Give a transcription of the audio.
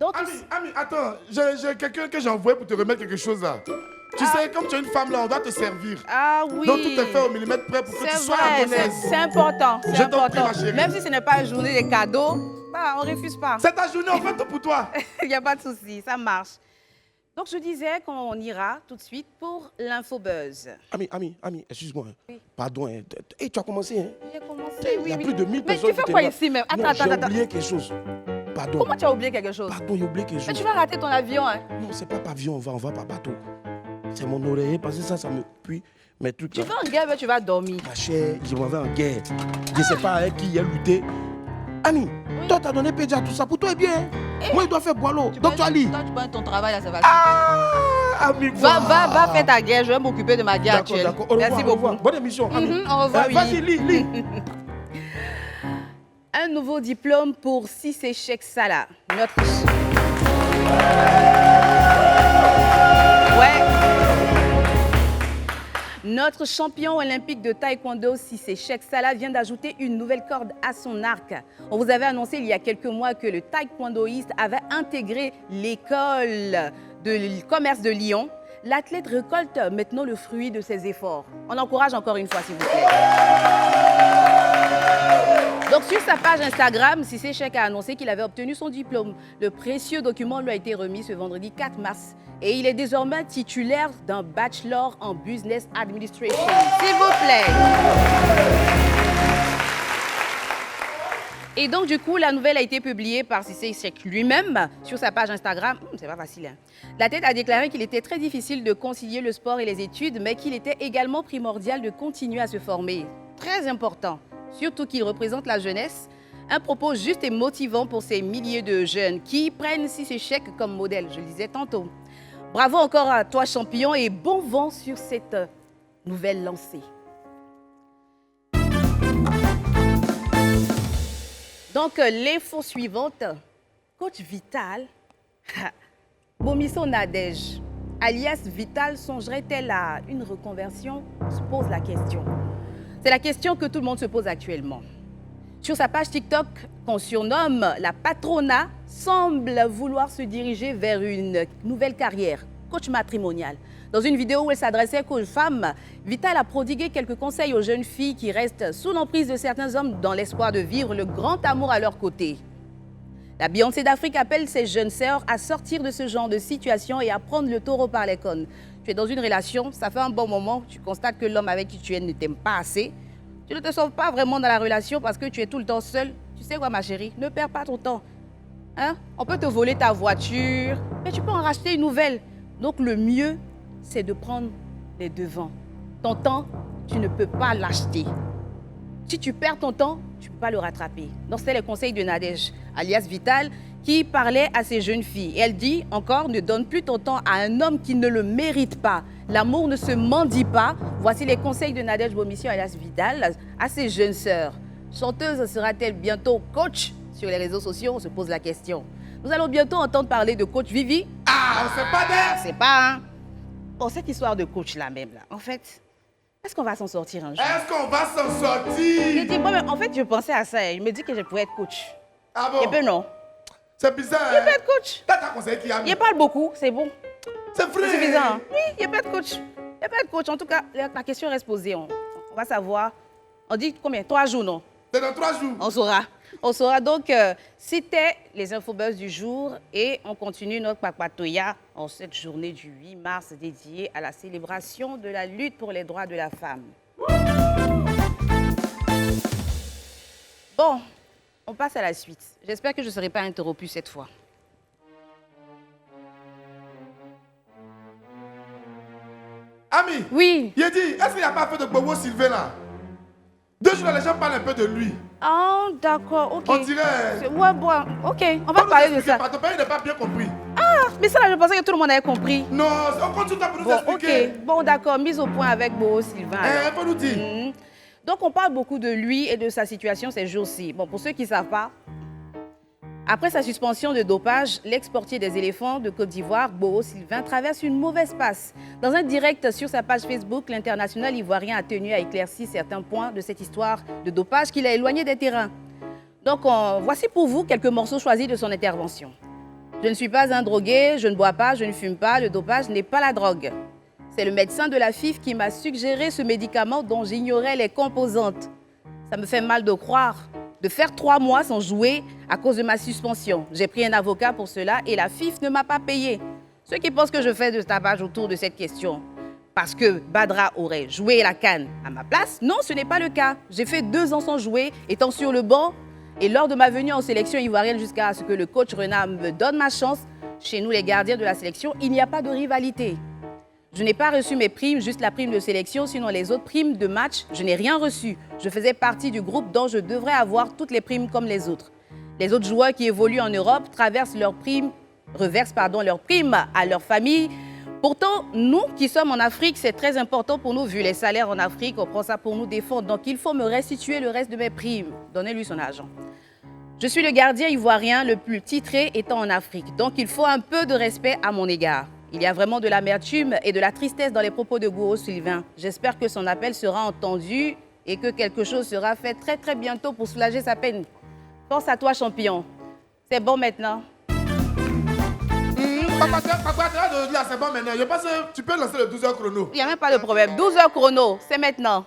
Donc, Ami, attends, j'ai quelqu'un que j'ai envoyé pour te remettre quelque chose là. Tu sais, comme tu es une femme là, on va te servir. Ah oui. Donc tout est fait au millimètre près pour que tu sois à ton aise. C'est important, c'est Je t'en prie, important. ma chérie. Même si ce n'est pas une journée de cadeaux, bah, on refuse pas. C'est ta journée, on fait tout pour toi. Il n'y a pas de souci, ça marche. Donc je disais qu'on ira tout de suite pour l'infobuzz. Ami, excuse-moi. Oui. Pardon. Hey, tu as commencé, hein? J'ai commencé, Il y a oui. plus de 1000 Mais personnes tu fais qui quoi te ici même? Non, Attends. j'ai oublié quelque chose. Pardon. Comment tu as oublié quelque chose? Pardon, j'ai oublié quelque chose. Mais tu vas rater ton avion, hein? Non, c'est pas pavillon, on va par bateau. C'est mon oreiller parce que ça me puis mes trucs Tu là. vas en guerre, mais tu vas dormir. Ma chère, je m'en vais en guerre. Je sais pas avec qui il a lutté. Ami, toi t'as donné Pédia tout ça. Pour toi, est bien. Moi, il doit faire boileau. Donc tu as lu. Toi, tu prends ton travail là, ça va. Ami, Va faire ta guerre, je vais m'occuper de ma guerre actuelle. D'accord. Au revoir, Merci au revoir. beaucoup. Bonne émission, ami. Au revoir, oui. Vas-y, lis. Un nouveau diplôme pour Cissé Cheikh Salah. Notre champion olympique de taekwondo, Cissé Cheikh Salah, vient d'ajouter une nouvelle corde à son arc. On vous avait annoncé il y a quelques mois que le taekwondoïste avait intégré l'école de commerce de Lyon. L'athlète récolte maintenant le fruit de ses efforts. On l'encourage encore une fois, s'il vous plaît. Donc, sur sa page Instagram, Cissé Cheikh a annoncé qu'il avait obtenu son diplôme. Le précieux document lui a été remis ce vendredi 4 mars. Et il est désormais titulaire d'un bachelor en Business Administration. S'il vous plaît. Et donc, du coup, la nouvelle a été publiée par Cissé Cheikh lui-même sur sa page Instagram. C'est pas facile, hein. La tête a déclaré qu'il était très difficile de concilier le sport et les études, mais qu'il était également primordial de continuer à se former. Très important. Surtout qu'il représente la jeunesse, un propos juste et motivant pour ces milliers de jeunes qui prennent Cissé Cheikh comme modèle, je le disais tantôt. Bravo encore à toi, champion, et bon vent sur cette nouvelle lancée. Donc, l'info suivante, coach Vital, Bomisso Nadège, alias Vital, songerait-elle à une reconversion? On se pose la question. C'est la question que tout le monde se pose actuellement. Sur sa page TikTok, qu'on surnomme la Patrona, semble vouloir se diriger vers une nouvelle carrière, coach matrimonial. Dans une vidéo où elle s'adressait qu'aux femmes, Vital a prodigué quelques conseils aux jeunes filles qui restent sous l'emprise de certains hommes dans l'espoir de vivre le grand amour à leur côté. La Beyoncé d'Afrique appelle ses jeunes sœurs à sortir de ce genre de situation et à prendre le taureau par les cornes. Tu es dans une relation, ça fait un bon moment, tu constates que l'homme avec qui tu es ne t'aime pas assez. Tu ne te sauves pas vraiment dans la relation parce que tu es tout le temps seul. Tu sais quoi, ma chérie, ne perds pas ton temps. Hein? On peut te voler ta voiture, mais tu peux en racheter une nouvelle. Donc le mieux, c'est de prendre les devants. Ton temps, tu ne peux pas l'acheter. Si tu perds ton temps, tu ne peux pas le rattraper. Donc c'est les conseils de Nadège, alias Vital, qui parlait à ces jeunes filles. Et elle dit encore, ne donne plus ton temps à un homme qui ne le mérite pas. L'amour ne se mendie pas. Voici les conseils de Nadège Bomisso, alias Vital, à ses jeunes sœurs. Chanteuse sera-t-elle bientôt coach sur les réseaux sociaux? On se pose la question. Nous allons bientôt entendre parler de coach Vivi. Ah, on sait pas d'elle. C'est pas, hein? Bon, cette histoire de coach là même, là, en fait, est-ce qu'on va s'en sortir un jour? Est-ce qu'on va s'en Je sortir? dis, bon, mais en fait, je pensais à ça. Je me dis que je pourrais être coach. Ah bon? Et puis non. C'est bizarre, Il hein? peut être coach. T'as conseillé qui a mis? Il parle beaucoup, c'est bon. C'est vrai. C'est suffisant. Hein? Oui, il peut être coach. Il peut être coach. En tout cas, la question reste posée. On va savoir. On dit combien? 3 jours, non? C'est dans 3 jours. On saura. On saura donc, c'était les infobuzz du jour et on continue notre papatoya en cette journée du 8 mars dédiée à la célébration de la lutte pour les droits de la femme. Bon, on passe à la suite. J'espère que je ne serai pas interrompue cette fois. Ami, Oui. il a dit, est-ce qu'il n'y a pas fait de Bobo Sylvain là? 2 jours, les gens parlent un peu de lui. Ah, d'accord, ok. On dirait. Ouais, bon, ok, on va parler de ça. Ton père n'a pas bien compris. Ah, mais ça là, je pensais que tout le monde avait compris. Non, on continue pour nous Bon, expliquer. ok, bon, d'accord, mise au point avec Bobo Sylvain. alors. Il faut nous dire. Donc, on parle beaucoup de lui et de sa situation ces jours-ci. Bon, pour ceux qui ne savent pas, après sa suspension de dopage, l'ex-portier des éléphants de Côte d'Ivoire, Bobo Sylvain, traverse une mauvaise passe. Dans un direct sur sa page Facebook, l'international ivoirien a tenu à éclaircir certains points de cette histoire de dopage qui l'a éloigné des terrains. Donc, voici pour vous quelques morceaux choisis de son intervention. Je ne suis pas un drogué, je ne bois pas, je ne fume pas, le dopage n'est pas la drogue. C'est le médecin de la FIF qui m'a suggéré ce médicament dont j'ignorais les composantes. Ça me fait mal de croire, de faire 3 mois sans jouer à cause de ma suspension. J'ai pris un avocat pour cela et la FIF ne m'a pas payé. Ceux qui pensent que je fais de tapage autour de cette question, parce que Badra aurait joué la CAN à ma place, non, ce n'est pas le cas. J'ai fait 2 ans sans jouer, étant sur le banc. Et lors de ma venue en sélection ivoirienne, jusqu'à ce que le coach Renard me donne ma chance, chez nous les gardiens de la sélection, il n'y a pas de rivalité. Je n'ai pas reçu mes primes, juste la prime de sélection, sinon les autres primes de match, je n'ai rien reçu. Je faisais partie du groupe dont je devrais avoir toutes les primes comme les autres. Les autres joueurs qui évoluent en Europe reversent leurs primes à leur famille. Pourtant, nous qui sommes en Afrique, c'est très important pour nous, vu les salaires en Afrique, on prend ça pour nous défendre. Donc il faut me restituer le reste de mes primes. Donnez-lui son argent. Je suis le gardien ivoirien le plus titré étant en Afrique, donc il faut un peu de respect à mon égard. Il y a vraiment de l'amertume et de la tristesse dans les propos de Goro Sylvain. J'espère que son appel sera entendu et que quelque chose sera fait très très bientôt pour soulager sa peine. Pense à toi, champion. C'est bon maintenant. Papa, là, c'est bon maintenant. Je pense que tu peux lancer le 12 heures chrono. Il n'y a même pas de problème. 12 heures chrono, c'est maintenant.